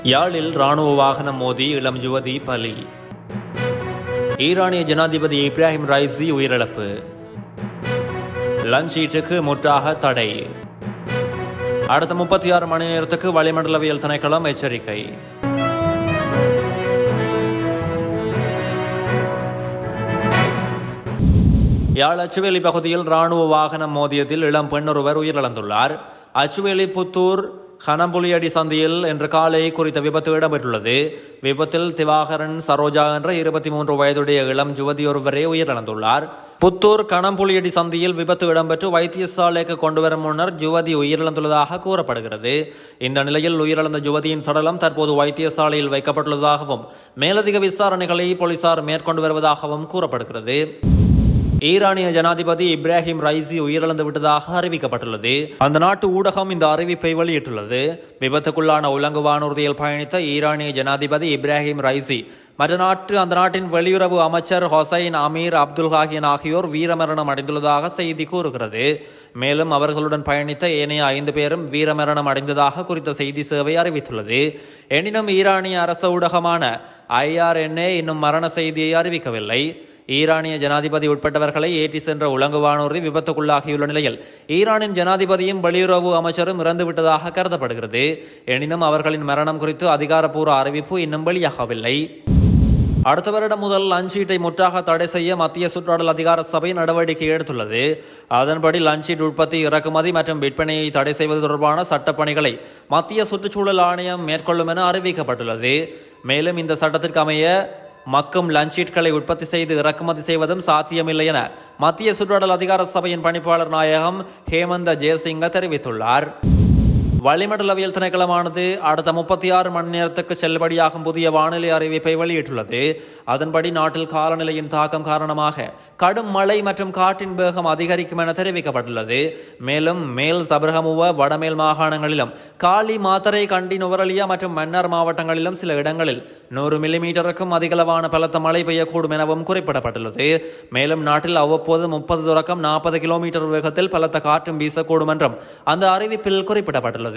யாழில் இராணுவ வாகனம் மோதி இளம் யுவதி பலி. ஈரானிய ஜனாதிபதி இப்ராஹிம் ரைசி உயிரிழப்பு. லஞ்ச் ஈட்டுக்கு முற்றாக தடை. அடுத்த 36 மணி நேரத்துக்கு வளிமண்டலவியல் திணைக்களம் எச்சரிக்கை. யாழ் அச்சுவேலி பகுதியில் இராணுவ வாகனம் மோதியதில் இளம் பெண் ஒருவர் உயிரிழந்துள்ளார். அச்சுவேலி புத்தூர் கனம்புலியடி சந்தியில் இன்று காலை குறித்த விபத்து இடம்பெற்றுள்ளது. விபத்தில் திவாகரன் சரோஜா என்ற 23 வயதுடைய இளம் யுவதி ஒருவரே உயிரிழந்துள்ளார். புத்தூர் கனம்புலியடி சந்தியில் விபத்து இடம்பெற்று வைத்தியசாலைக்கு கொண்டுவரும் முன்னர் யுவதி உயிரிழந்துள்ளதாக கூறப்படுகிறது. இந்த நிலையில் உயிரிழந்த யுவதியின் சடலம் தற்போது வைத்தியசாலையில் வைக்கப்பட்டுள்ளதாகவும் மேலதிக விசாரணைகளை போலீசார் மேற்கொண்டு வருவதாகவும் கூறப்படுகிறது. ஈரானிய ஜனாதிபதி இப்ராஹிம் ரைசி உயிரிழந்து விட்டதாக அறிவிக்கப்பட்டுள்ளது. அந்த நாட்டு ஊடகம் இந்த அறிவிப்பை வெளியிட்டுள்ளது. விபத்துக்குள்ளான உலங்கு வானூர்தியில் பயணித்த ஈரானிய ஜனாதிபதி இப்ராஹிம் ரைசி அந்த நாட்டின் வெளியுறவு அமைச்சர் ஹொசைன் அமீர் அப்துல்ஹாகின் ஆகியோர் வீரமரணம் அடைந்துள்ளதாக செய்தி கூறுகிறது. மேலும் அவர்களுடன் பயணித்த ஏனைய 5 பேரும் வீரமரணம் அடைந்ததாக குறித்த செய்தி சேவை அறிவித்துள்ளது. எனினும் ஈரானிய அரச ஊடகமான IRNA இன்னும் மரண செய்தியை அறிவிக்கவில்லை. ஈரானிய ஜனாதிபதி உட்பட்டவர்களை ஏற்றி சென்ற உலங்கு வானூர்தி விபத்துக்குள்ளாகியுள்ள நிலையில் ஈரானின் ஜனாதிபதியும் வெளியுறவு அமைச்சரும் இறந்துவிட்டதாக கருதப்படுகிறது. எனினும் அவர்களின் மரணம் குறித்து அதிகாரப்பூர்வ அறிவிப்பு இன்னும் வெளியாகவில்லை. அடுத்த வருடம் முதல் லஞ்சீட்டை முற்றாக தடை செய்ய மத்திய சுற்றாடல் அதிகார சபை நடவடிக்கை எடுத்துள்ளது. அதன்படி லஞ்சீட் உற்பத்தி, இறக்குமதி மற்றும் விற்பனையை தடை செய்வது தொடர்பான சட்டப்பணிகளை மத்திய சுற்றுச்சூழல் ஆணையம் மேற்கொள்ளும் என அறிவிக்கப்பட்டுள்ளது. மேலும் இந்த சட்டத்திற்கு அமைய மக்கும் லஞ்சீட்களை உற்பத்தி செய்து இறக்குமதி செய்வதும் சாத்தியமில்லை என மத்திய சுற்றாடல் அதிகார சபையின் பணிப்பாளர் நாயகம் ஹேமந்த ஜெயசிங்க தெரிவித்துள்ளார். வளிமண்டலவியல் திணைக்களமானது அடுத்த 36 மணி நேரத்துக்கு செல்லுபடியாகும் புதிய வானிலை அறிவிப்பை வெளியிட்டுள்ளது. அதன்படி நாட்டில் காலநிலையின் தாக்கம் காரணமாக கடும் மழை மற்றும் காற்றின் வேகம் அதிகரிக்கும் என தெரிவிக்கப்பட்டுள்ளது. மேலும் மேல் சபரகமுவ, வடமேல் மாகாணங்களிலும் காலி, மாத்தறை, கண்டி, நுவரலியா மற்றும் மன்னார் மாவட்டங்களிலும் சில இடங்களில் 100 மில்லிமீட்டருக்கும் அதிகளவான பலத்த மழை பெய்யக்கூடும் எனவும் குறிப்பிடப்பட்டுள்ளது. மேலும் நாட்டில் அவ்வப்போது 30 தொடக்கம் 40 கிலோமீட்டர் வேகத்தில் பலத்த காற்றும் வீசக்கூடும் என்றும் அந்த அறிவிப்பில் குறிப்பிடப்பட்டுள்ளது.